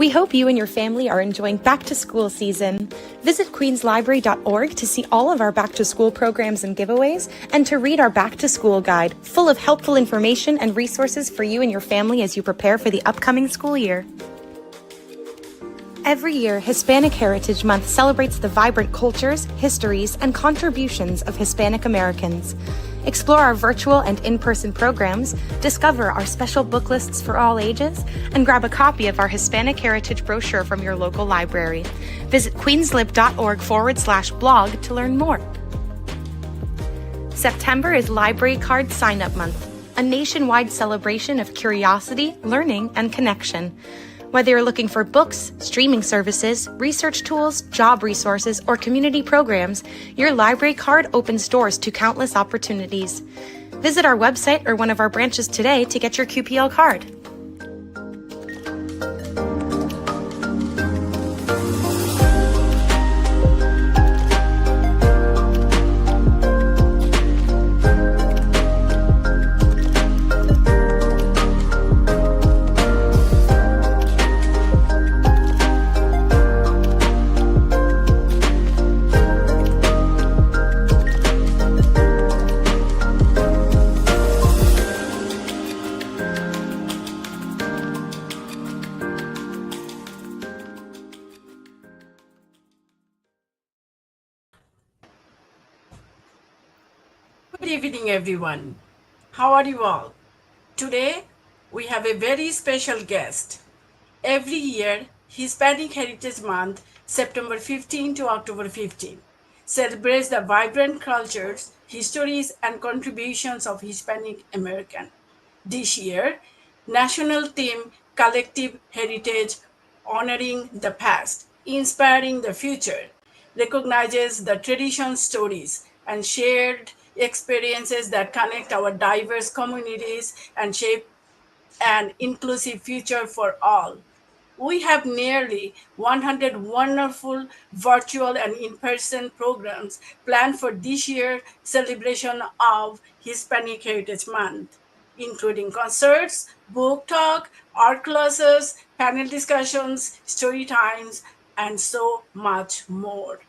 We hope you and your family are enjoying back to school season. Visit queenslibrary.org to see all of our back to school programs and giveaways, and to read our back to school guide, full of helpful information and resources for you and your family as you prepare for the upcoming school year. Every year, Hispanic Heritage Month celebrates the vibrant cultures, histories, and contributions of Hispanic Americans. Explore our virtual and in-person programs, discover our special book lists for all ages, and grab a copy of our Hispanic Heritage brochure from your local library. Visit queenslib.org/blog to learn more. September is Library Card Sign-Up Month, a nationwide celebration of curiosity, learning, and connection. Whether you're looking for books, streaming services, research tools, job resources, or community programs, your library card opens doors to countless opportunities. Visit our website or one of our branches today to get your QPL card. Good evening, everyone. How are you all? Today, we have a very special guest. Every year, Hispanic Heritage Month, September 15 to October 15, celebrates the vibrant cultures, histories, and contributions of Hispanic American. This year, national theme Collective Heritage, honoring the past, inspiring the future, recognizes the tradition, stories, and shared experiences that connect our diverse communities and shape an inclusive future for all. We have nearly 100 wonderful virtual and in-person programs planned for this year's celebration of Hispanic Heritage Month, including concerts, book talk, art classes, panel discussions, story times, and so much more.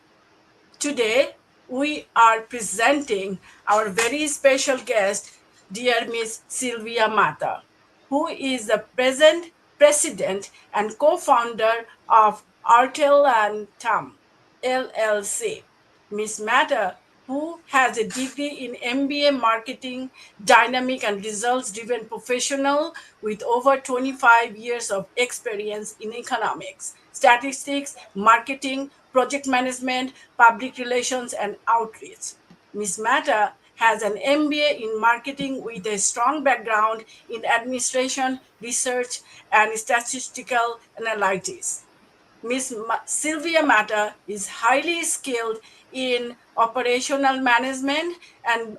Today, we are presenting our very special guest, dear Miss Sylvia Mata, who is the president and co-founder of Artel and Tam LLC. Miss Mata, who has a degree in MBA Marketing, dynamic and results-driven professional with over 25 years of experience in economics, statistics, marketing, project management, public relations, and outreach. Ms. Mata has an MBA in marketing with a strong background in administration, research, and statistical analytics. Ms. Sylvia Mata is highly skilled in operational management and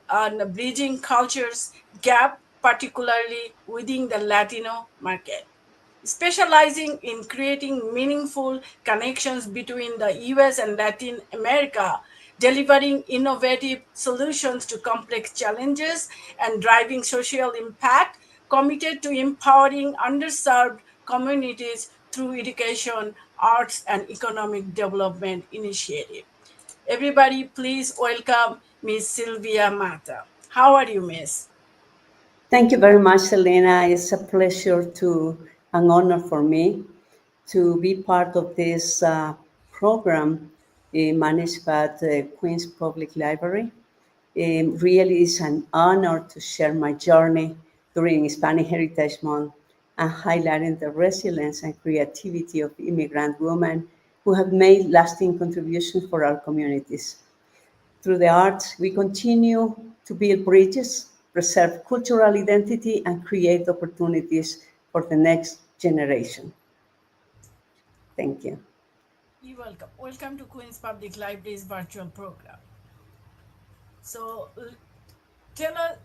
bridging cultures gap, particularly within the Latino market. Specializing in creating meaningful connections between the US and Latin America, delivering innovative solutions to complex challenges, and driving social impact, committed to empowering underserved communities through education, arts, and economic development initiative. Everybody, please welcome Ms. Sylvia Mata. How are you, Miss? Thank you very much, Elena. It's a pleasure an honor for me to be part of this program managed by the Queens Public Library. It really is an honor to share my journey during Hispanic Heritage Month and highlighting the resilience and creativity of immigrant women who have made lasting contributions for our communities. Through the arts, we continue to build bridges, preserve cultural identity, and create opportunities for the next generation. Thank you. You're welcome. Welcome to Queens Public Library's virtual program. So,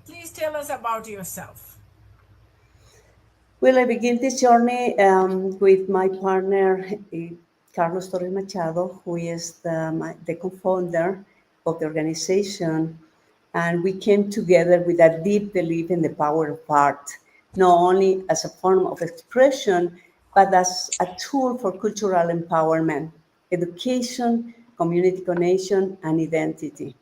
please tell us about yourself. Well, I begin this journey with my partner, Carlos Torres Machado, who is the co-founder of the organization. And we came together with a deep belief in the power of art, not only as a form of expression, but as a tool for cultural empowerment, education, community connection, and identity.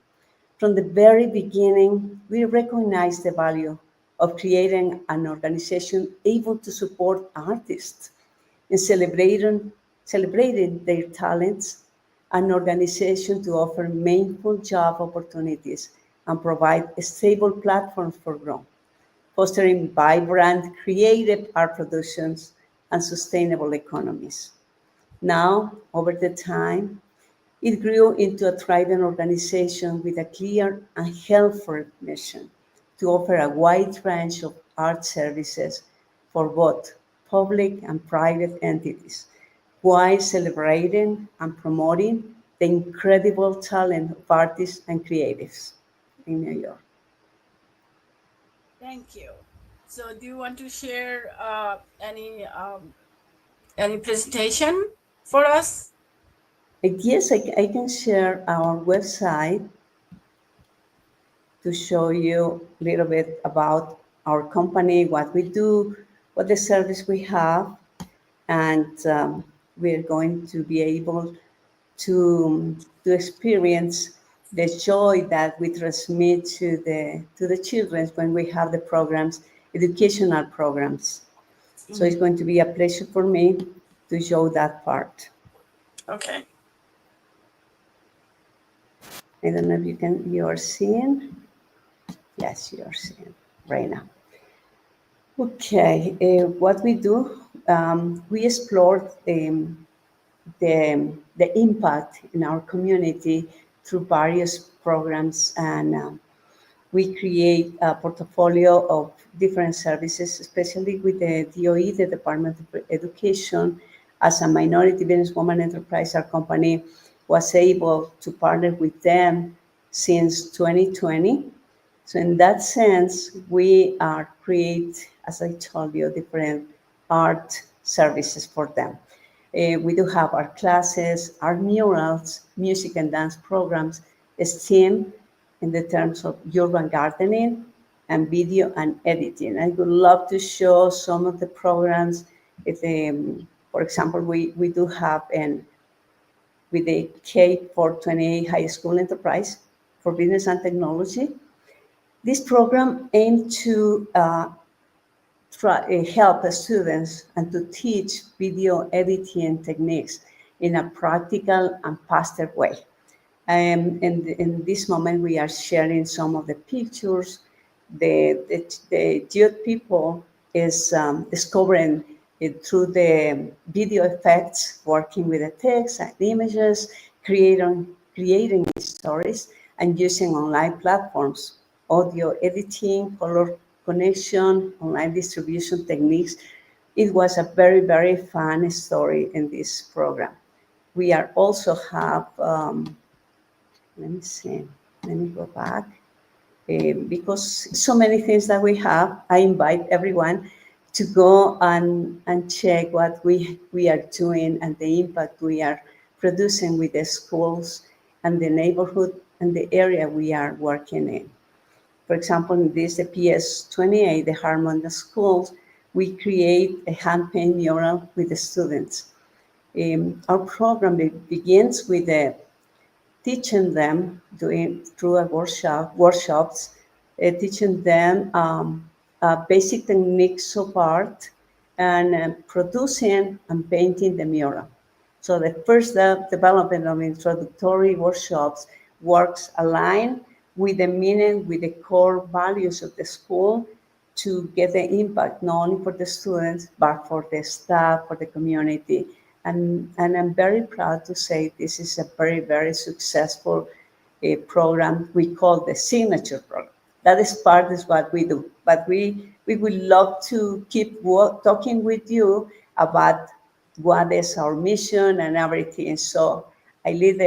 From the very beginning, we recognized the value of creating an organization able to support artists in celebrating their talents, an organization to offer meaningful job opportunities and provide stable platforms for growth, fostering vibrant, creative art productions and sustainable economies. Now, over the time, it grew into a thriving organization with a clear and helpful mission to offer a wide range of art services for both public and private entities, while celebrating and promoting the incredible talent of artists and creatives in New York. Thank you. So, do you want to share any presentation for us? Yes, I can share our website to show you a little bit about our company, what we do, what the service we have, and we're going to be able to experience the joy that we transmit to the children when we have the programs, educational programs. So it's going to be a pleasure for me to show that part. Okay. I don't know if you are seeing. Yes, you are seeing right now. Okay, what we do, we explore the impact in our community through various programs, and we create a portfolio of different services, especially with the DOE, the Department of Education. As a minority businesswoman enterprise, our company was able to partner with them since 2020. So in that sense, we are create, as I told you, different art services for them. We do have our classes, our murals, music and dance programs, STEAM in the terms of urban gardening, and video and editing. I would love to show some of the programs. For example, we do have with the K428 High School Enterprise for Business and Technology. This program aims to help the students and to teach video editing techniques in a practical and faster way. In this moment, we are sharing some of the pictures. The youth people is discovering it through the video effects, working with the text and images, creating stories, and using online platforms, audio editing, color connection, online distribution techniques. It was a very, very fun story in this program. We are also have, let me see, let me go back. Because so many things that we have, I invite everyone to go and check what we are doing and the impact we are producing with the schools and the neighborhood and the area we are working in. For example, in this, the PS28, the Harmon Schools, we create a hand-paint mural with the students. Our program begins with teaching them through a workshops, teaching them basic techniques of art and producing and painting the mural. So the first development of introductory workshops works aligned with the meaning, with the core values of the school to get the impact not only for the students, but for the staff, for the community. And I'm very proud to say this is a very, very successful program we call the Signature Program. That is part is what we do. But we would love to keep talking with you about what is our mission and everything. So I leave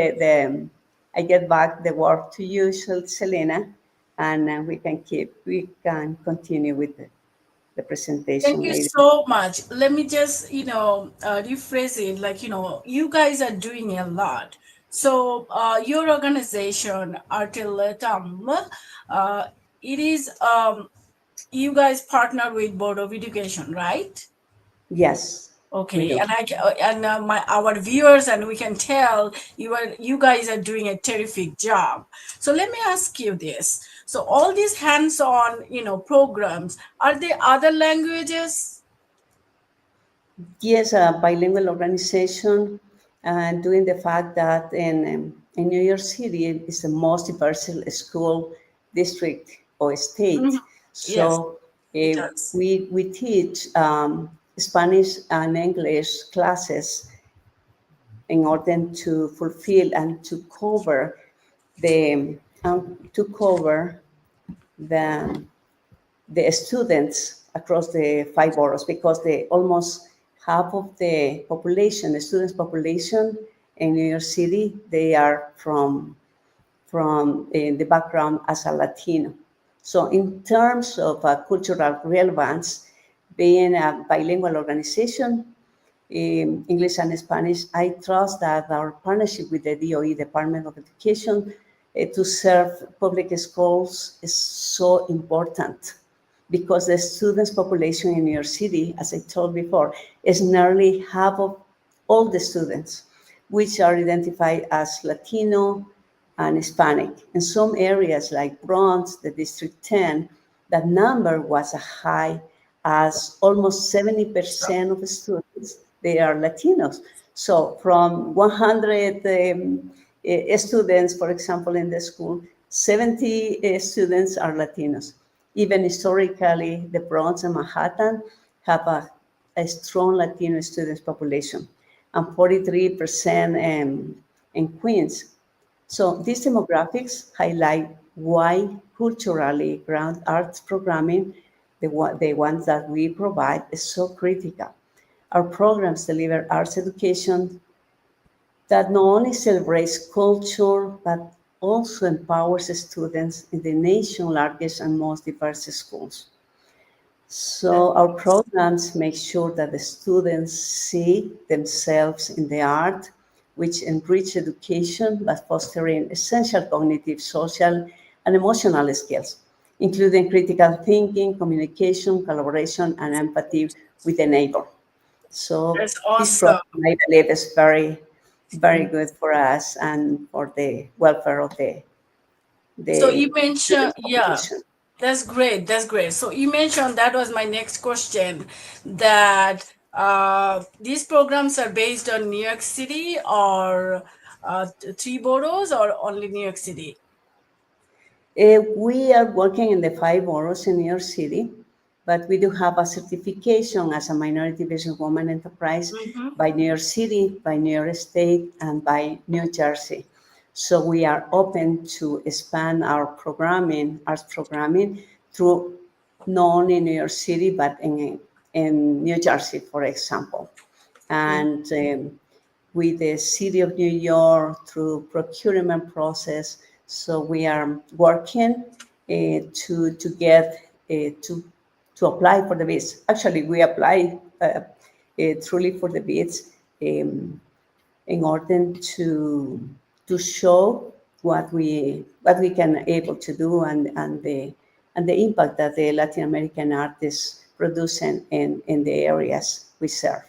I get back the work to you, Selena, and we can continue with the presentation Thank you later. so much. Let me just, rephrase it. Like, you guys are doing a lot. So, your organization, Artiletum, it is, you guys partner with Board of Education, right? Yes. Okay, and our viewers, and we can tell you guys are doing a terrific job. So let me ask you this: so all these hands-on, programs, are there other languages? Yes, a bilingual organization, doing the fact that in New York City is the most diverse school district or state. Yes, So it does. we teach Spanish and English classes in order to fulfill and to cover the the the students across the five boroughs, because the almost half of the population, the students population in New York City, they are from the background as a Latino. So in terms of cultural relevance, being a bilingual organization, English and Spanish, I trust that our partnership with the DOE, Department of Education, to serve public schools is so important, because the students population in New York City, as I told before, is nearly half of all the students, which are identified as Latino and Hispanic. In some areas like Bronx, the District 10, that number was as high as almost 70% of the students, they are Latinos. So from 100 students, for example, in the school, 70 students are Latinos. Even historically, the Bronx and Manhattan have a strong Latino students population, and 43% in Queens. So these demographics highlight why culturally grounded arts programming, the ones that we provide, is so critical. Our programs deliver arts education that not only celebrates culture, but also empowers students in the nation's largest and most diverse schools. So our programs make sure that the students see themselves in the art, which enrich education by fostering essential cognitive, social, and emotional skills, including critical thinking, communication, collaboration, and empathy with the neighbor. So That's this awesome. program, I believe, is very, very good for us and for the welfare of So the you mentioned, student yeah, population. that's great. That's great. So you mentioned, that was my next question, that these programs are based on New York City, or three boroughs, or only New York City? We are working in the five boroughs in New York City, but we do have a certification as a minority businesswoman enterprise by New York City, by New York State, and by New Jersey. So we are open to expand our programming, arts programming, through not only New York City, but in New Jersey, for example. And with the city of New York through procurement process. So we are working to get to apply for the bids. Actually, we apply truly for the bids in order to show what we can able to do, and the impact that the Latin American artists producing in the areas we serve.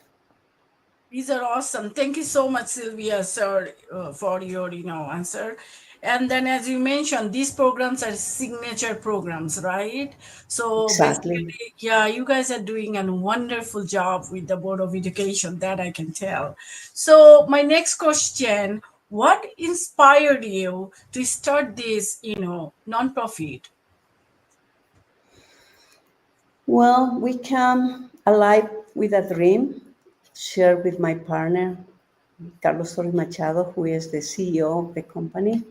These are awesome. Thank you so much, Sylvia, sir, for your answer. And then, as you mentioned, these programs are signature programs, right? So Exactly. basically, yeah, you guys are doing a wonderful job with the Board of Education, that I can tell. So my next question: what inspired you to start this, nonprofit? Well, we come alive with a dream shared with my partner, Carlos Torres Machado, who is the CEO of the company.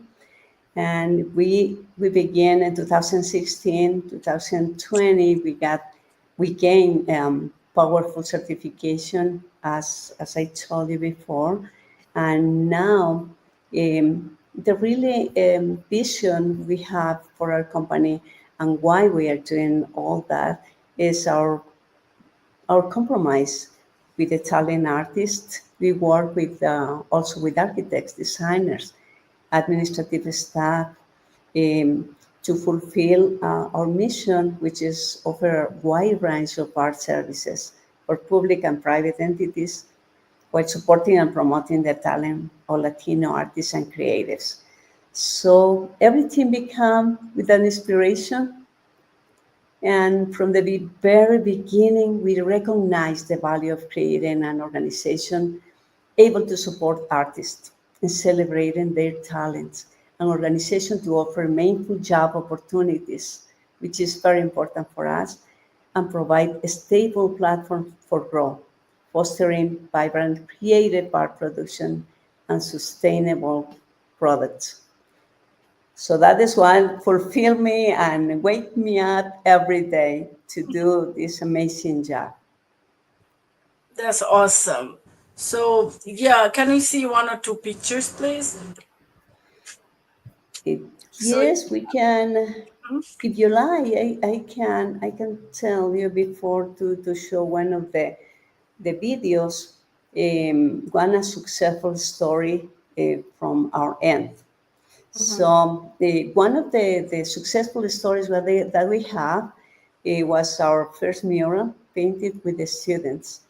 And we began in 2016, 2020. We gained powerful certification, as I told you before, and now the really vision we have for our company and why we are doing all that is our compromise with the talent artists. We work with also with architects, designers, administrative staff, to fulfill our mission, which is offer a wide range of art services for public and private entities, while supporting and promoting the talent of Latino artists and creatives. So everything began with an inspiration, and from the very beginning, we recognized the value of creating an organization able to support artists and celebrating their talents, an organization to offer meaningful job opportunities, which is very important for us, and provide a stable platform for growth, fostering vibrant creative art production and sustainable products. So that is what fulfill me and wake me up every day to do this amazing job. That's awesome. So, yeah, can we see one or two pictures, please? It, So, yes, we can. If you like, I can tell you before to show one of the videos, one a successful story from our end. So one of the successful stories that we have was our first mural painted with the students,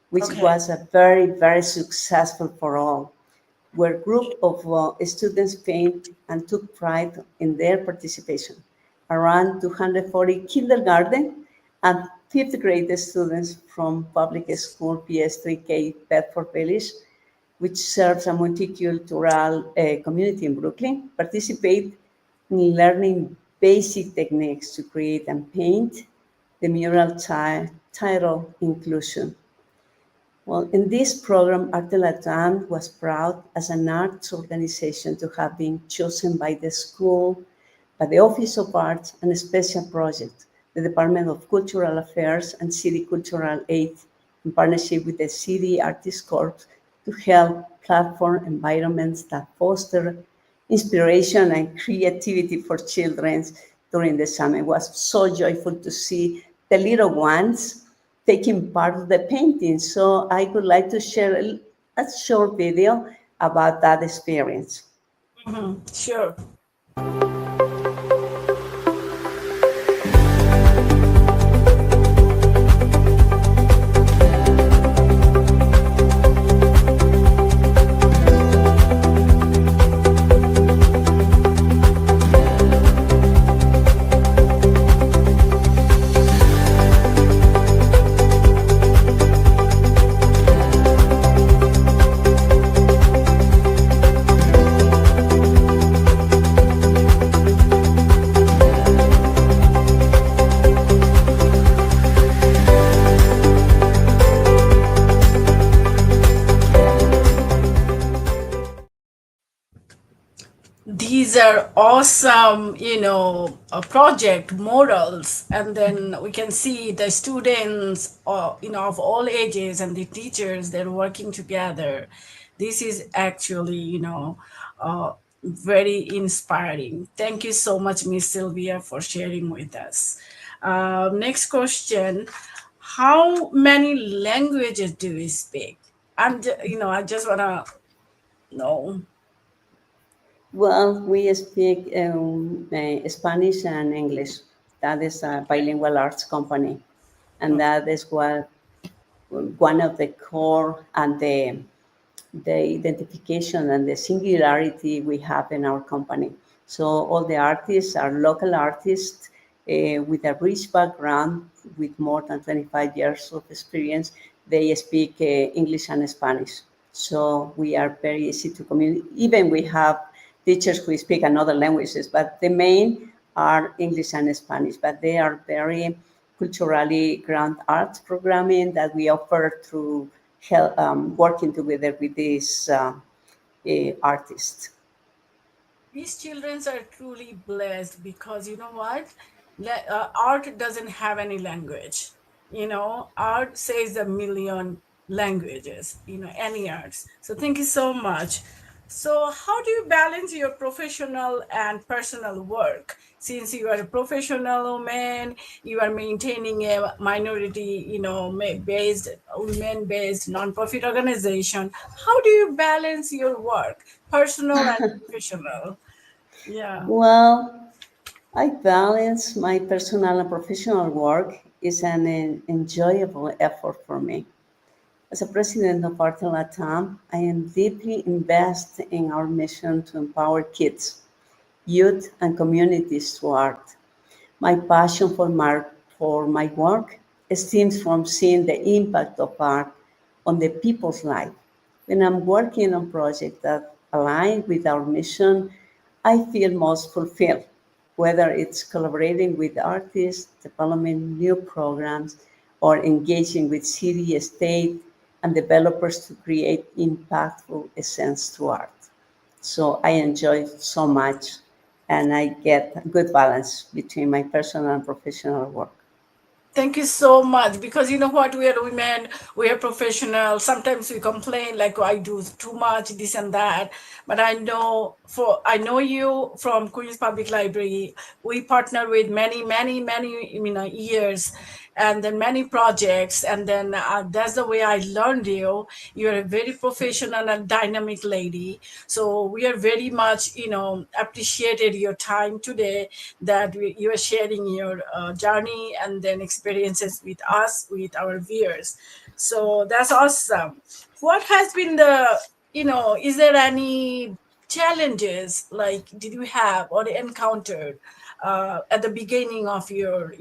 which okay. was a very, very successful for all, where a group of students paint and took pride in their participation. Around 240 kindergarten and fifth grade students from public school PS3K Bedford Village, which serves a multicultural community in Brooklyn, participate in learning basic techniques to create and paint the mural titled Inclusion. Well, in this program, Arte Latam was proud as an arts organization to have been chosen by the school, by the Office of Arts and Special Projects, the Department of Cultural Affairs and City Cultural Aid, in partnership with the City Artists Corps, to help platform environments that foster inspiration and creativity for children during the summer. It was so joyful to see the little ones taking part of the painting. So I would like to share a short video about that experience. Sure. These are awesome, project models, and then we can see the students, of all ages, and the teachers, they're working together. This is actually, very inspiring. Thank you so much, Miss Sylvia, for sharing with us. Next question: how many languages do you speak? I just wanna know. Well, we speak Spanish and English. That is a bilingual arts company. And that is what one of the core and the identification and the singularity we have in our company. So all the artists are local artists with a rich background, with more than 25 years of experience. They speak English and Spanish. So we are very easy to communicate. Even we have teachers who speak another languages, but the main are English and Spanish, but they are very culturally ground arts programming that we offer through working together with these artists. These children are truly blessed because you know what? Art doesn't have any language. Art says a million languages, any arts. So thank you so much. So, how do you balance your professional and personal work? Since you are a professional woman, you are maintaining a minority, based, women-based nonprofit organization. How do you balance your work, personal and professional? Yeah. Well, I balance my personal and professional work is an enjoyable effort for me. As a president of Arte Latam, I am deeply invested in our mission to empower kids, youth, and communities through art. My passion for my work stems from seeing the impact of art on the people's life. When I'm working on projects that align with our mission, I feel most fulfilled, whether it's collaborating with artists, developing new programs, or engaging with city, state, and developers to create impactful essence to art. So I enjoy so much and I get a good balance between my personal and professional work. Thank you so much. Because you know what, we are women, we are professionals. Sometimes we complain like, oh, I do too much, this and that. But I know you from Queens Public Library. We partner with many, years, and then many projects. And then that's the way I learned you. You're a very professional and dynamic lady. So we are very much, appreciated your time today, that you are sharing your journey and then experiences with us, with our viewers. So that's awesome. What has been is there any challenges like did you have or encountered at the beginning of your,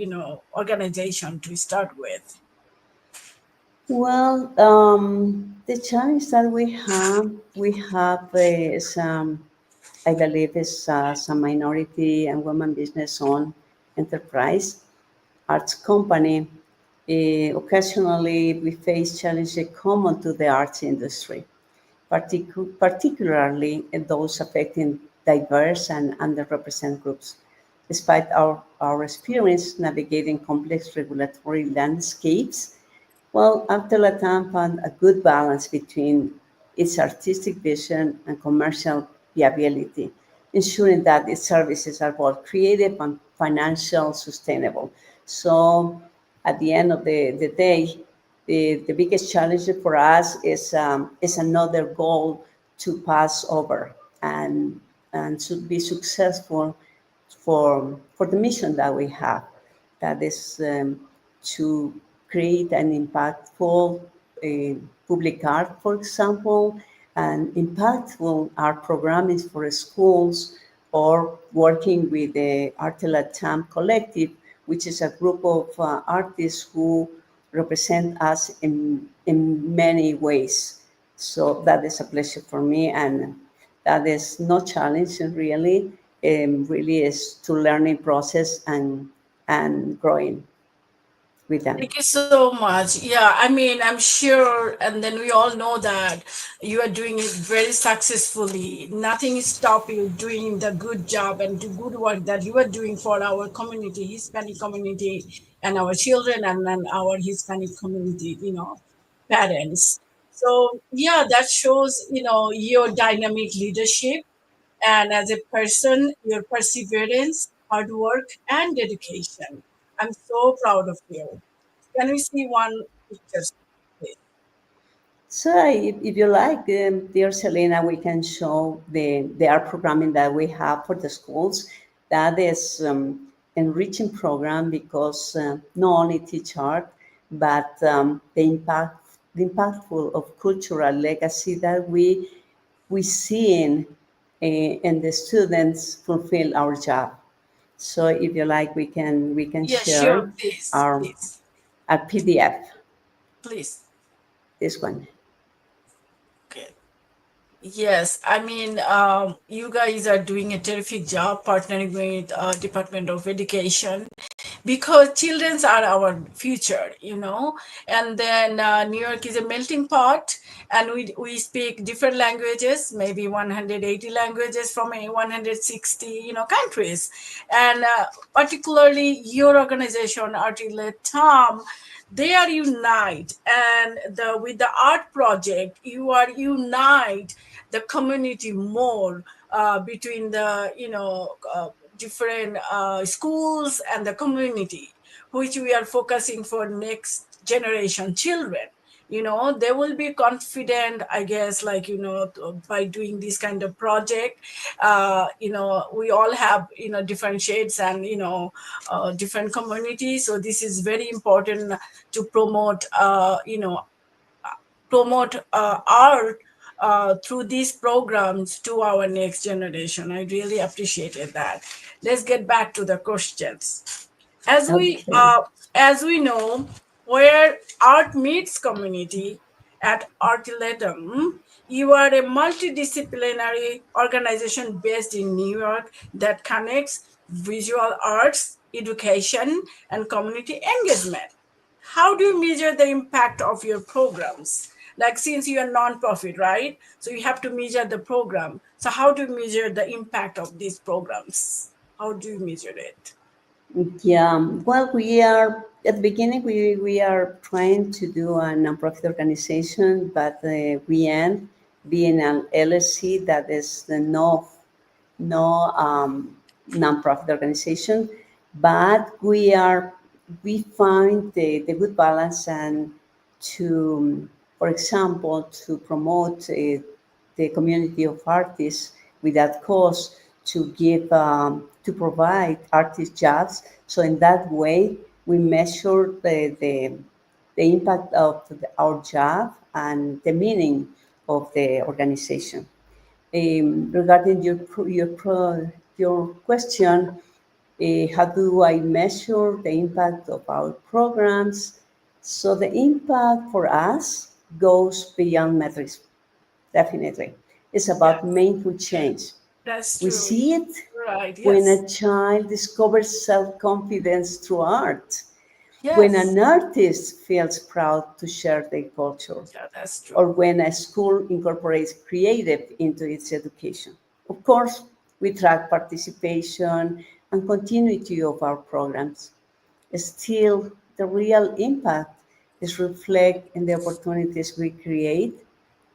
organization to start with? Well, the challenge that we have is, I believe, is some minority and women business-owned enterprise arts company. Occasionally, we face challenges common to the arts industry, particularly in those affecting diverse and underrepresented groups. Despite our experience navigating complex regulatory landscapes, well, Arte Latam found a good balance between its artistic vision and commercial viability, ensuring that its services are both creative and financial sustainable. So, at the end of the day, the biggest challenge for us is another goal to pass over and to be successful for the mission that we have, that is to create an impactful public art, for example, and impactful art programming for schools, or working with the Arte Latam Collective, which is a group of artists who represent us in many ways. So that is a pleasure for me, and that is no challenge really. Really is to learning process and growing with them. Thank you so much. Yeah, I mean, I'm sure, and then we all know that you are doing it very successfully. Nothing is stop you doing the good job and the good work that you are doing for our community, Hispanic community, and our children, and then our Hispanic community, parents. So yeah, that shows, your dynamic leadership, and as a person, your perseverance, hard work, and dedication. I'm so proud of you. Can we see one picture, please? So if you like, dear Selena, we can show the art programming that we have for the schools. That is enriching program because not only teach art, but the impactful of cultural legacy that we see in the students fulfill our job. So if you like, we can Yeah, share sure, please, our please, our PDF. please. This one. Okay. Yes, I mean, you guys are doing a terrific job partnering with Department of Education, because childrens are our future, and then New York is a melting pot, and we speak different languages, maybe 180 languages from 160 countries, and particularly your organization Artile Tom, they are unite, and the with the art project you are unite the community more, between the different schools and the community, which we are focusing for next generation children. they will be confident, I guess, like, by doing this kind of project. We all have, different shades and, different communities. So this is very important to promote art through these programs to our next generation. I really appreciated that. Let's get back to the questions. As we Okay. as we know, where art meets community at Artiletum, you are a multidisciplinary organization based in New York that connects visual arts, education, and community engagement. How do you measure the impact of your programs? Like, since you are non-profit, right? So you have to measure the program. So how do you measure the impact of these programs? How do you measure it? Yeah, well, we are at the beginning. We are trying to do a nonprofit organization, but we end being an LLC that is the no nonprofit organization. But we find the good balance and to, for example, to promote the community of artists without cost, to provide artist jobs. So in that way, we measure the impact of our job and the meaning of the organization. Regarding your question, how do I measure the impact of our programs? So the impact for us goes beyond metrics, definitely. It's about Yes, meaningful change. that's We true. see it Right. when Yes. a child discovers self-confidence through art, when Yes. an artist feels proud to share their culture, Yeah, that's true. or when a school incorporates creative into its education. Of course, we track participation and continuity of our programs. Still, the real impact is reflected in the opportunities we create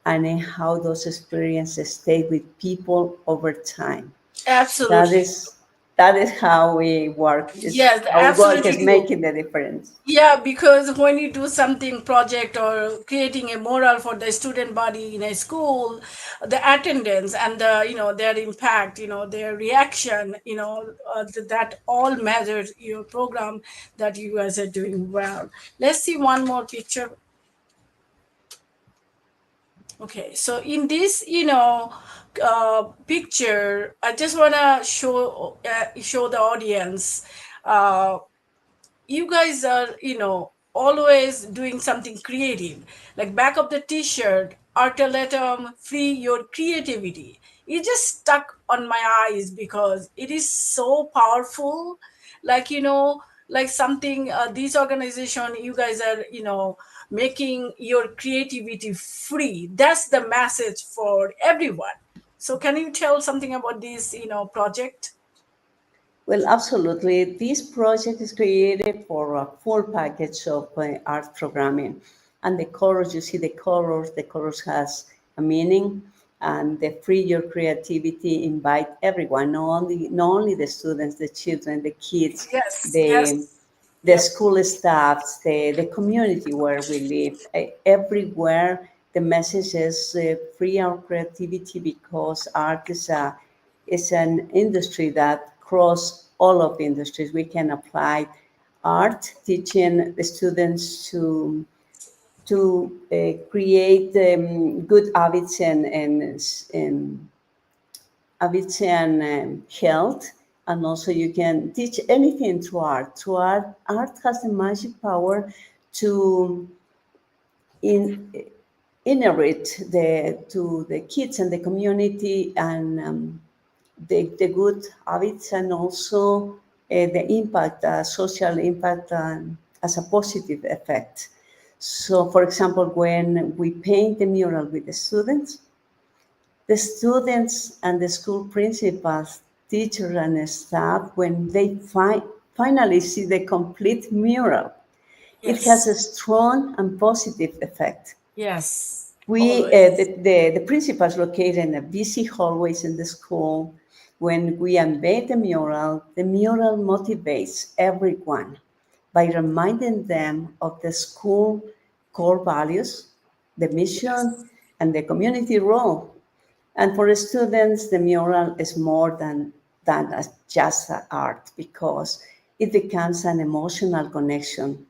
and in how those experiences stay with people over time. That Absolutely. is that is how we work. Is Yes, our work absolutely is true. making the difference. Yeah, because when you do something project or creating a mural for the student body in a school, the attendance and their impact, their reaction, that all measures your program that you guys are doing well. Let's see one more picture. Okay, so in this, picture, I just wanna show the audience. Uh, you guys are, always doing something creative. Like back of the t-shirt, Arteletum, free your creativity. It just stuck on my eyes because it is so powerful. Like, like something, this organization, you guys are, making your creativity free. That's the message for everyone. So can you tell something about this, project? Well, absolutely. This project is created for a full package of art programming. And the colors, you see the colors has a meaning, and the free your creativity invite everyone, not only the students, the children, the kids, Yes, the yes. the Yep. school staffs, the community where we live, everywhere. The message is free our creativity because art is an industry that cross all of industries. We can apply art, teaching the students to create good habits and habits and health. And also you can teach anything through art. Through art, art has the magic power to in, inherit to the kids and the community and the good habits and also the impact, social impact as a positive effect. So, for example, when we paint the mural with the students and the school principals, teachers, and staff, when they finally see the complete mural, it has a Yes. strong and positive effect. Yes. We, Always. the principals located in the busy hallways in the school, when we unveil the mural motivates everyone by reminding them of the school core values, the mission, and the community role. And for students, the mural is more than just art because it becomes an emotional connection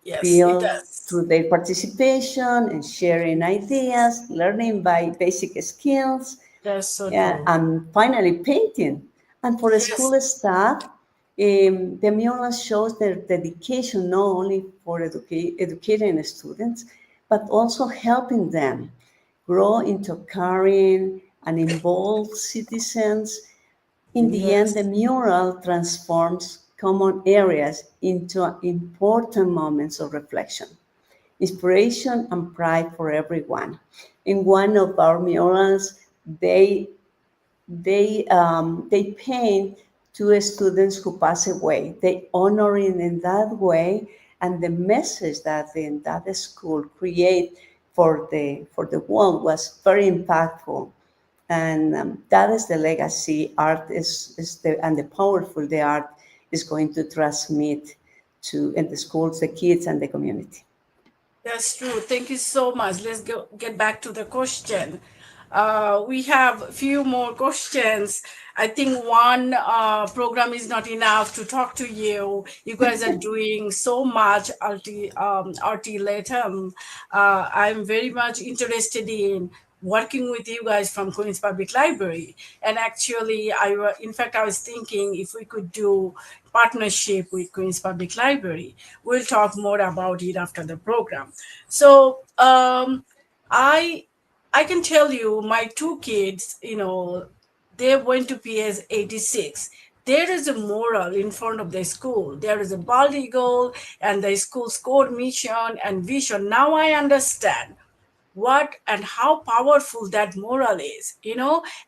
Yes, it built does. through their participation and sharing ideas, learning by basic skills, That's so true. and finally painting. And for the Yes, school staff, the mural shows their dedication not only for educating students, but also helping them grow into caring and involved citizens. In the end, the yes. mural transforms common areas into important moments of reflection, inspiration, and pride for everyone. In one of our murals, they they paint two students who pass away. They honor it in that way, and the message that in that school create for the world was very impactful. And that is the legacy art is the and the powerful the art is going to transmit to in the schools, the kids, and the community. That's true. Thank you so much. Let's get back to the question. We have a few more questions. I think one program is not enough to talk to you. You guys are doing so much, RT Latham. I'm very much interested in working with you guys from Queens Public Library. And actually, in fact, I was thinking if we could do partnership with Queens Public Library. We'll talk more about it after the program. So I I can tell you, my two kids, they went to PS 86. There is a mural in front of the school. There is a bald eagle and the school's core mission and vision. Now I understand what and how powerful that moral is.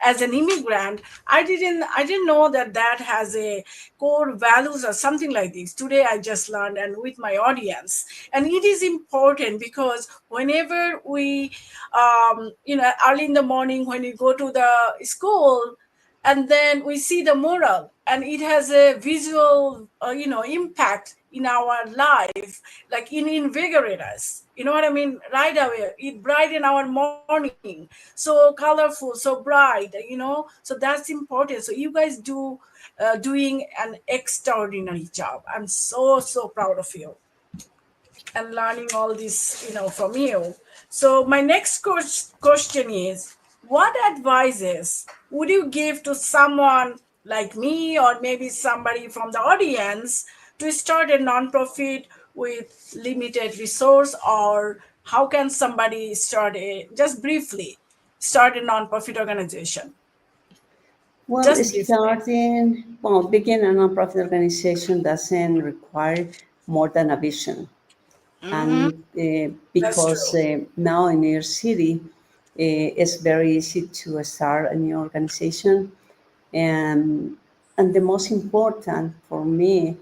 As an immigrant, I didn't know that that has a core values or something like this. Today I just learned, and with my audience, and it is important because whenever we early in the morning when we go to the school, and then we see the mural, and it has a visual impact in our life, like it invigorate us, you know what I mean, right away. It brighten our morning, so colorful, so bright. So that's important. So you guys doing an extraordinary job. I'm so proud of you and learning all this from you. So my next question is, what advices would you give to someone like me, or maybe somebody from the audience, to start a nonprofit with limited resource? Or how can somebody just briefly start a nonprofit organization? Well, Just briefly. begin a nonprofit organization doesn't require more than a vision. Mm-hmm. And That's because true. now in New York City, it's very easy to start a new organization. And the most important for me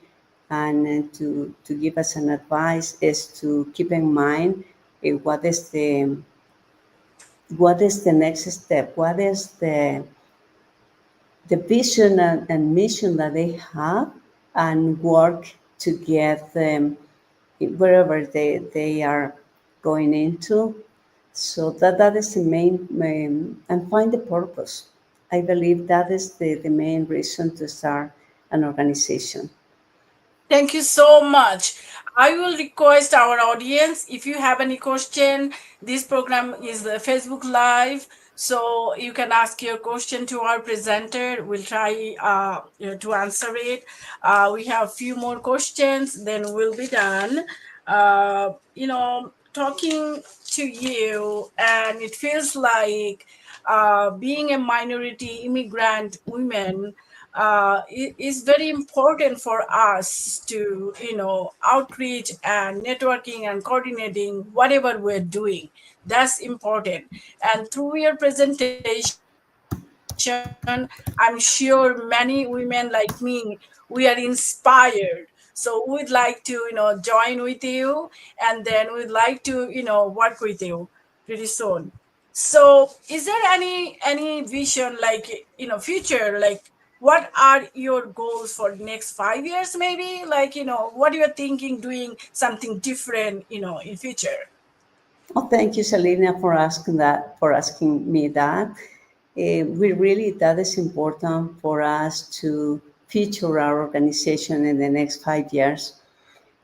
and to give us an advice is to keep in mind what is the next step, what is the vision and mission that they have, and work to get them wherever they are going into. So that is the main, and find the purpose. I believe that is the main reason to start an organization. Thank you so much. I will request our audience, if you have any question, this program is the Facebook Live, so you can ask your question to our presenter. We'll try to answer it. We have a few more questions, then we'll be done. Talking to you, and it feels like being a minority immigrant women, it is very important for us to outreach and networking and coordinating whatever we're doing. That's important. And through your presentation, I'm sure many women like me, we are inspired. So we'd like to join with you, and then we'd like to work with you pretty soon. So is there any vision, like future, like what are your goals for the next 5 years, maybe, like what you're thinking doing something different in future? Oh, thank you, Selena, for asking that, for asking me that. We really, that is important for us to feature our organization in the next 5 years.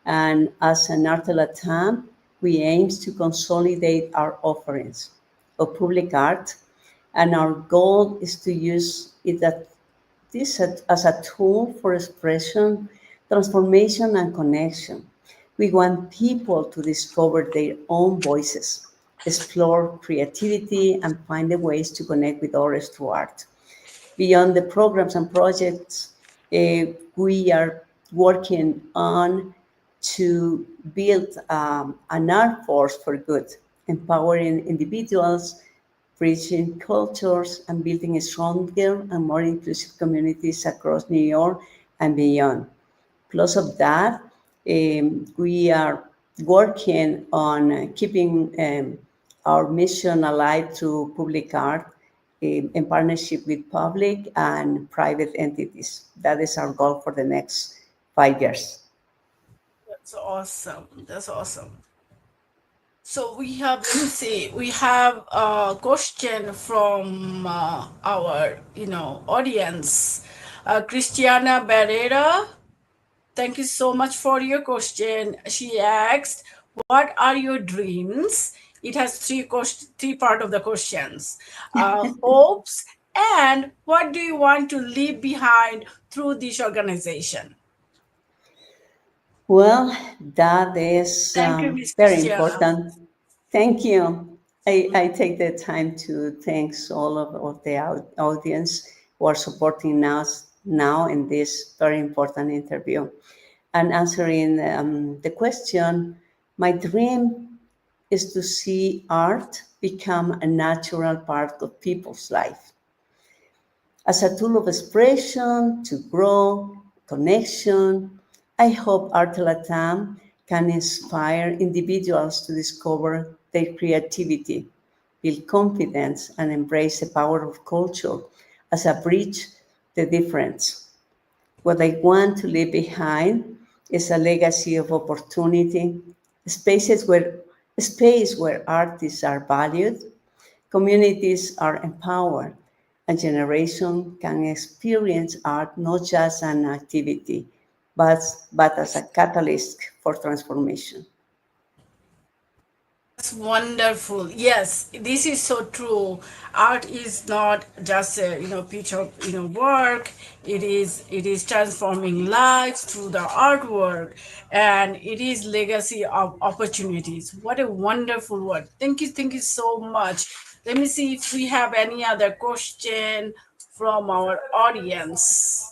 And as an Arte Latam, we aim to consolidate our offerings of public art. And our goal is to use this as a tool for expression, transformation, and connection. We want people to discover their own voices, explore creativity, and find the ways to connect with others through art. Beyond the programs and projects, we are working on to build an art force for good, empowering individuals, bridging cultures, and building stronger and more inclusive communities across New York and beyond. Plus of that, we are working on keeping our mission alive through public art in partnership with public and private entities. That is our goal for the next 5 years. That's awesome. That's awesome. So we have, let me see, we have a question from our, audience. Christiana Barrera, thank you so much for your question. She asked, "What are your dreams?" It has three part of the questions. Hopes, and what do you want to leave behind through this organization? Well, that is Thank you, Miss very Christiana. important. Thank you. I take the time to thank all of the audience who are supporting us now in this very important interview. And answering the question, my dream is to see art become a natural part of people's life as a tool of expression, to grow, connection. I hope Arte Latam can inspire individuals to discover their creativity, build confidence, and embrace the power of culture as a bridge the difference. What I want to leave behind is a legacy of opportunity, space where artists are valued, communities are empowered, and generation can experience art not just an activity, but as a catalyst for transformation. That's wonderful. Yes, this is so true. Art is not just a piece of work. It is transforming lives through the artwork, and it is legacy of opportunities. What a wonderful word. Thank you so much. Let me see if we have any other question from our audience.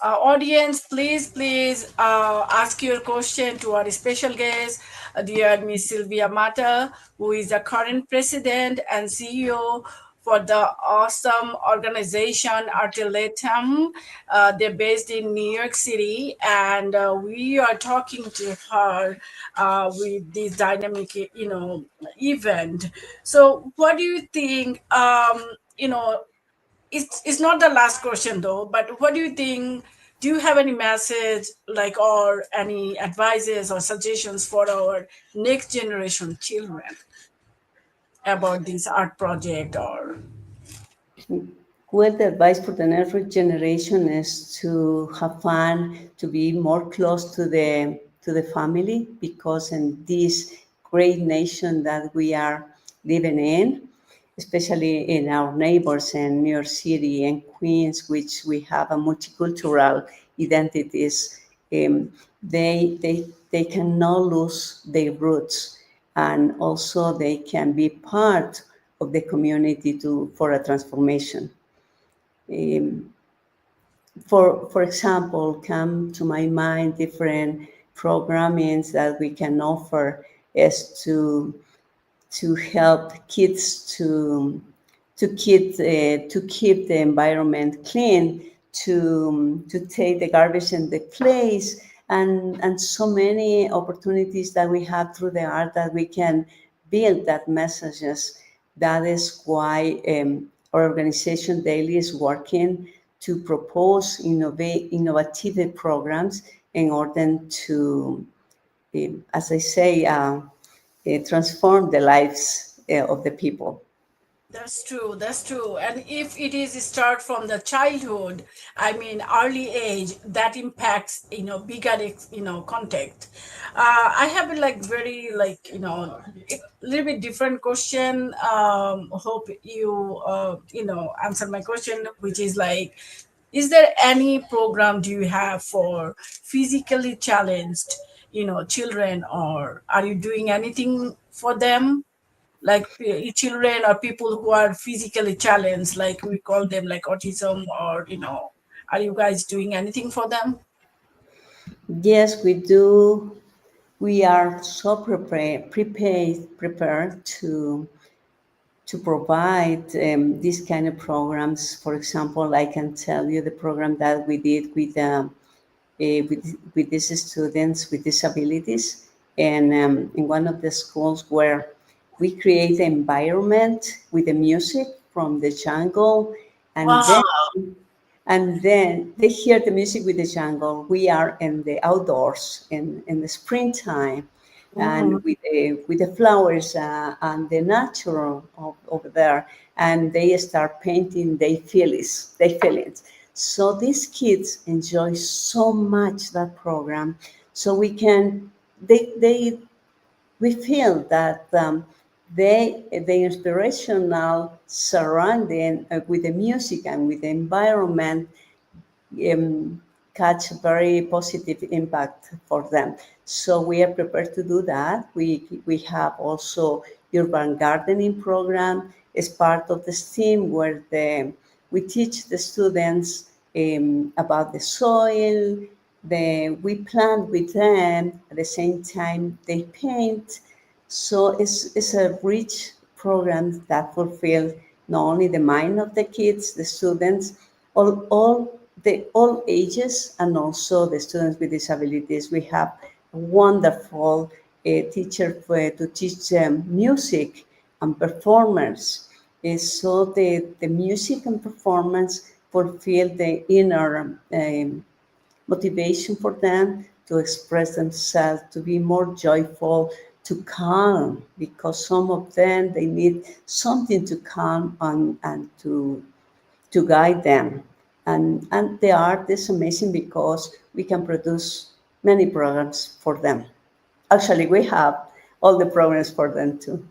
Audience, please ask your question to our special guest, dear Miss Sylvia Mata, who is the current president and CEO for the awesome organization Artiletum. They're based in New York City, and we are talking to her with this dynamic, event. So, what do you think? It's not the last question though, but what do you think? Do you have any message like or any advices or suggestions for our next generation children about this art project or Well, the advice for the next generation is to have fun, to be more close to the family, because in this great nation that we are living in, especially in our neighbors in New York City and Queens, which we have a multicultural identities, they cannot lose their roots, and also they can be part of the community for a transformation. Um, for example, come to my mind different programmings that we can offer is to help kids to keep the environment clean, to take the garbage in the place, and so many opportunities that we have through the art that we can build that messages. That is why our organization daily is working to propose innovative programs in order to, as I say, transform the lives of the people. That's true. That's true. And if it is start from the childhood, I mean, early age, that impacts, bigger, contact. I have a very a little bit different question. Hope you, answer my question, which is is there any program do you have for physically challenged, children, or are you doing anything for them? Children or people who are physically challenged, like we call them like autism, or are you guys doing anything for them? Yes, we do. We are so prepared to provide these kind of programs. For example, I can tell you the program that we did with these students with disabilities, and in one of the schools where we create an environment with the music from the jungle, and Wow. then they hear the music with the jungle. We are in the outdoors in the springtime, Mhm. and with the flowers and the natural over there, and they start painting. They feel it. So these kids enjoy so much that program. So we feel that the inspirational surrounding with the music and with the environment um, catch very positive impact for them. So we are prepared to do that. We have also urban gardening program as part of the STEAM, where we teach the students about the soil. We plant with them at the same time they paint. So it's a rich program that fulfills not only the mind of the kids, the students, all ages, and also the students with disabilities. We have a wonderful teacher to teach music and performance. So the music and performance fulfill the inner motivation for them to express themselves, to be more joyful, to calm, because some of them they need something to calm and to guide them. And the art is amazing because we can produce many programs for them. Actually, we have all the programs for them too.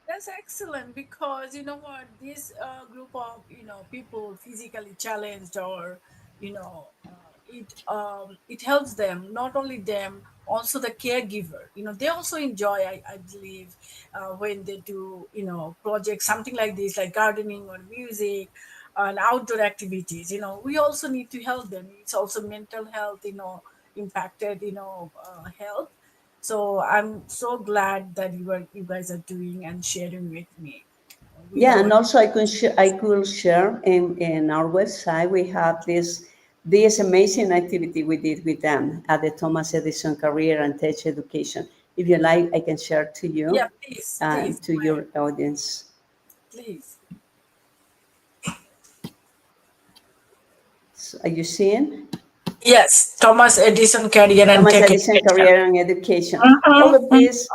That's excellent, because you know what, this group of people physically challenged, or it helps them, not only them, also the caregiver. They also enjoy, I believe, when they do projects, something like this, like gardening or music and outdoor activities. We also need to help them. It's also mental health, impacted, health. So I'm so glad that you guys are doing and sharing with me. We Yeah, have and a also I could share in our website, we have this amazing activity we did with them at the Thomas Edison Career and Tech Education. If you like, I can share to Yeah, you please, and please, to go ahead, your audience. please. So are you seeing? Yes, Thomas Edison Career and Thomas Tech Edison Education. Career and Education. All of Mhm, these,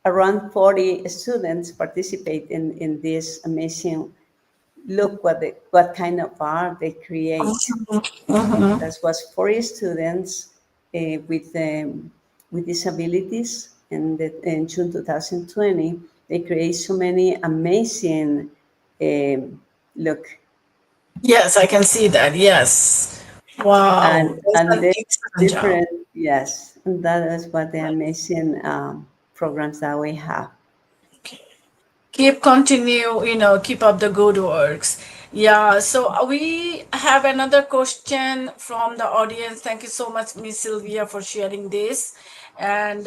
around 40 students participate in this amazing look what kind of art they create. mhm. That was 40 students with disabilities, and in June 2020, they create so many amazing look, Yes, I can see that. Yes. Wow, that's and an the excellent job. different, yes, and that is what the amazing programs that we have. Keep continue, keep up the good works. Yeah, so we have another question from the audience. Thank you so much, Miss Sylvia, for sharing this. And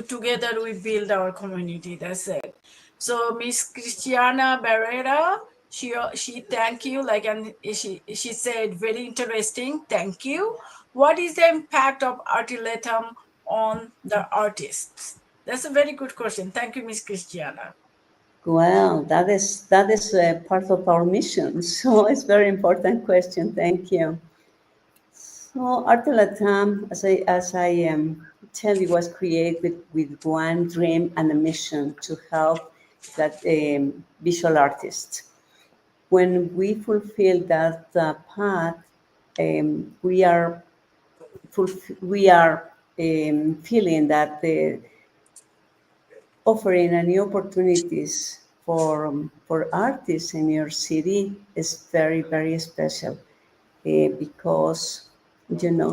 together we build our community. That's it. So Miss Christiana Barrera, she thank you, and she said very interesting. Thank you. What is the impact of Artiletum on the artists? That's a very good question. Thank you, Miss Christiana. Well, that is part of our mission. So it's very important question. Tthank you. So Arte Latam, as I tell you, was created with one dream and a mission to help that visual artists. When we fulfill that path, we are feeling that the offering a new opportunities for artists in your city is very, very special, because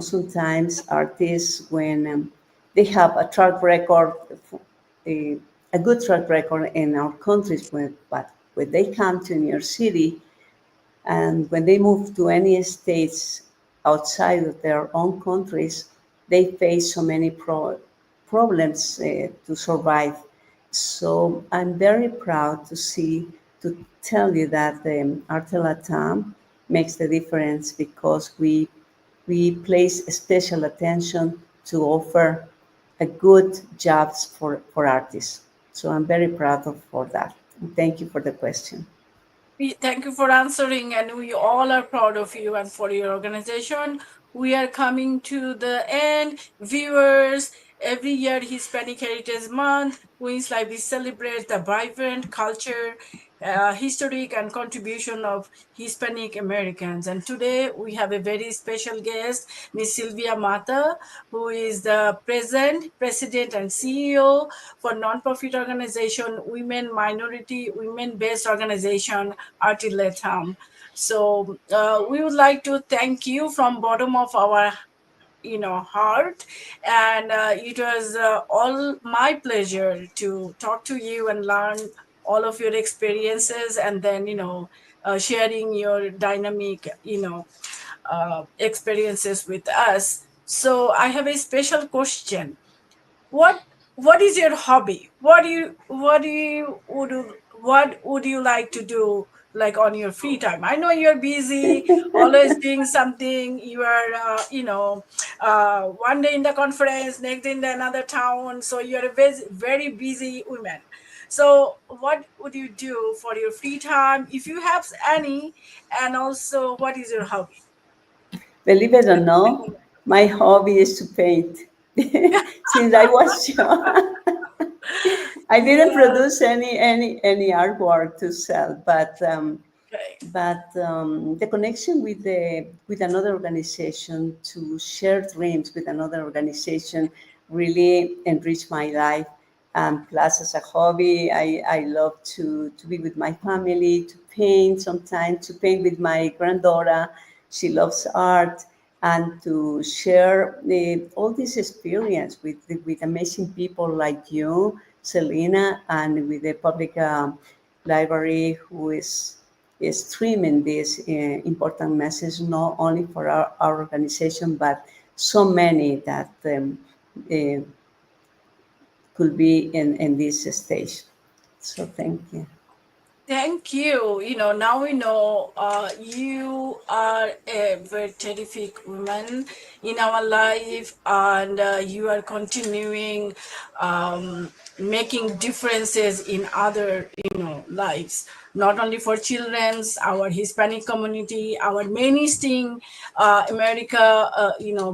sometimes artists, when they have a track record, a, a good track record in our countries, but when they come to New York City and when they move to any states outside of their own countries, they face so many problems to survive. So I'm very proud to tell you that Arte Latam makes the difference, because we place special attention to offer a good jobs for artists. So I'm very proud of for that. Thank you for the question. Thank you for answering, and we all are proud of you and for your organization. We are coming to the end. Viewers, every year Hispanic Heritage Month, Queens Library celebrates the vibrant culture, historic, and contribution of Hispanic Americans. And today we have a very special guest, Ms. Sylvia Mata, who is the president and CEO for nonprofit organization, Women Minority, Women-Based Organization, Arte Latam. So we would like to thank you from bottom of our heart, and it was all my pleasure to talk to you and learn all of your experiences, and then sharing your dynamic experiences with us. So I have a special question. What is your hobby? What would you like to do, like on your free time? I know you're busy, always doing something. You are one day in the conference, next day in another town, so you're a very busy woman. So what would you do for your free time, if you have any? And also, what is your hobby? Believe it or not, my hobby is to paint. Since I was young, I didn't Yeah. produce any artwork to sell, Okay. the connection with another organization, to share dreams with another organization, really enriched my life. Plus, as a hobby, I love to be with my family, to paint sometimes, to paint with my granddaughter. She loves art, and to share all this experience with amazing people like you, Selena, and with the public library, who is streaming this important message, not only for our organization, but so many that uh, could be in this stage. So thank you. Thank you. Now we know you are a very terrific woman in our life, and you are continuing making differences in other, lives, not only for children's, our Hispanic community, our mainstream America,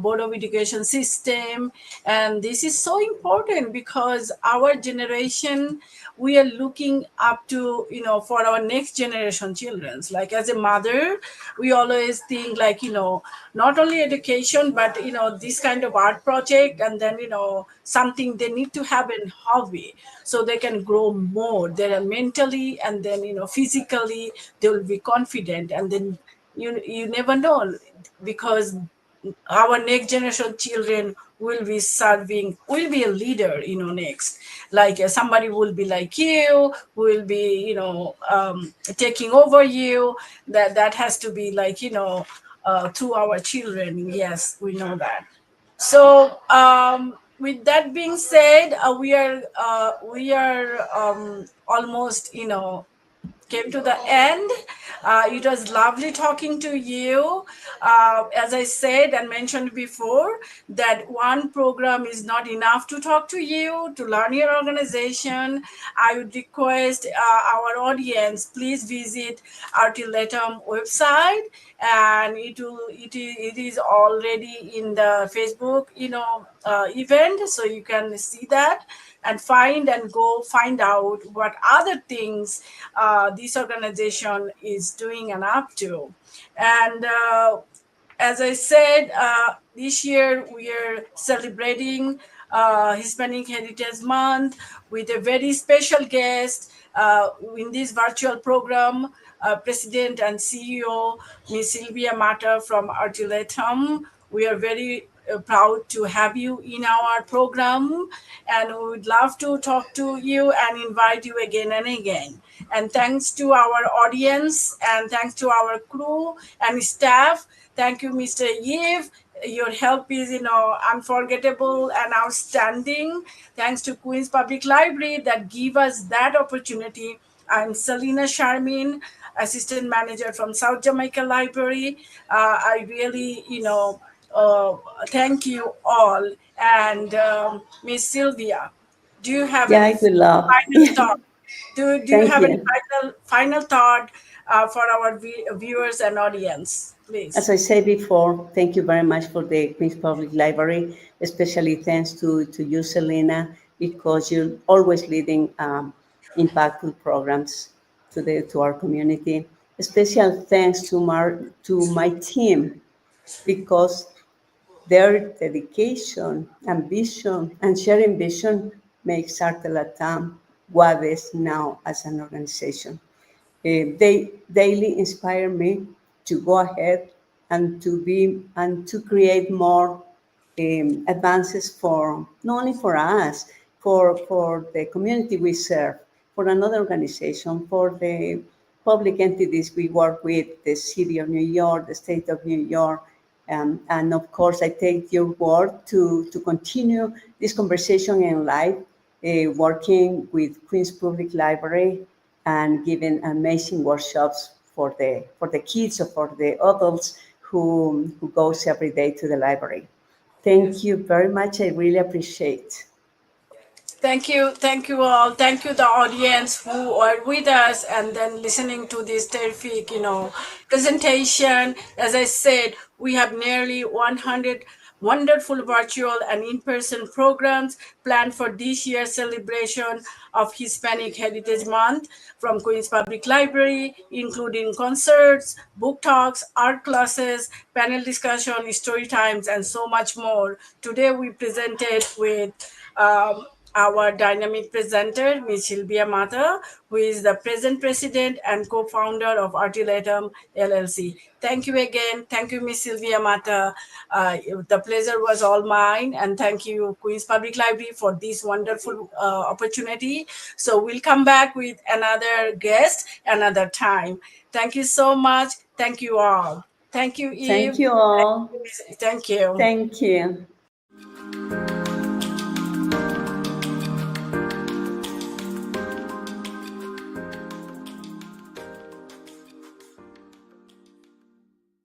Board of Education system. And this is so important because our generation, we are looking up to, for our next generation children's. Like, as a mother, we always think, like, not only education, but this kind of art project, and then something they need to have in hobby, so they can grow more. They are mentally, and then physically they will be confident, and then you never know, because our next generation children will be a leader, next. Like, somebody will be like you, who will be taking over you. That has to be, like, through our children. Yes, we know that. So with that being said, we are almost came to the end. It was lovely talking to you. As I said and mentioned before, that one program is not enough to talk to you, to learn your organization. I would request our audience, please visit Artiletum website and it is already in the Facebook event, so you can see that and go find out what other things this organization is doing and up to. And as I said, this year we are celebrating Hispanic Heritage Month with a very special guest in this virtual program, President and CEO, Ms. Sylvia Mata from Artiletum. We are very proud to have you in our program, and we would love to talk to you and invite you again and again. And thanks to our audience, and thanks to our crew and staff. Thank you, Mr. Yves. Your help is, unforgettable and outstanding. Thanks to Queens Public Library that give us that opportunity. I'm Selena Sharmin, Assistant Manager from South Jamaica Library. I really, thank you all. And Miss Sylvia, do you have Yeah, any I would love. final thought? Do you Thank have any you. final thought for our viewers and audience, please? As I said before, thank you very much for the Queens Public Library, especially thanks to you, Selena, because you're always leading impactful programs to our community. Special thanks to my team, because their dedication, ambition, and sharing vision makes Arte Latam what it is now as an organization. They daily inspire me to go ahead and to create more advances for not only for us, for the community we serve, for another organization, for the public entities we work with, the City of New York, the State of New York, and of course, I take your word to continue this conversation in live, working with Queens Public Library and giving amazing workshops for the kids or for the adults who goes every day to the library. Thank you very much. I really appreciate. Thank you all. Thank you, the audience who are with us and then listening to this terrific, presentation. As I said, we have nearly 100 wonderful virtual and in-person programs planned for this year's celebration of Hispanic Heritage Month from Queens Public Library, including concerts, book talks, art classes, panel discussion, story times, and so much more. Today we presented with our dynamic presenter, Ms. Sylvia Mata, who is the present president and co-founder of Artiletum LLC. Thank you again. Thank you, Ms. Sylvia Mata. The pleasure was all mine. And thank you, Queens Public Library, for this wonderful opportunity. So we'll come back with another guest another time. Thank you so much. Thank you all. Thank you, Eve. Thank you all. Thank you. Thank you.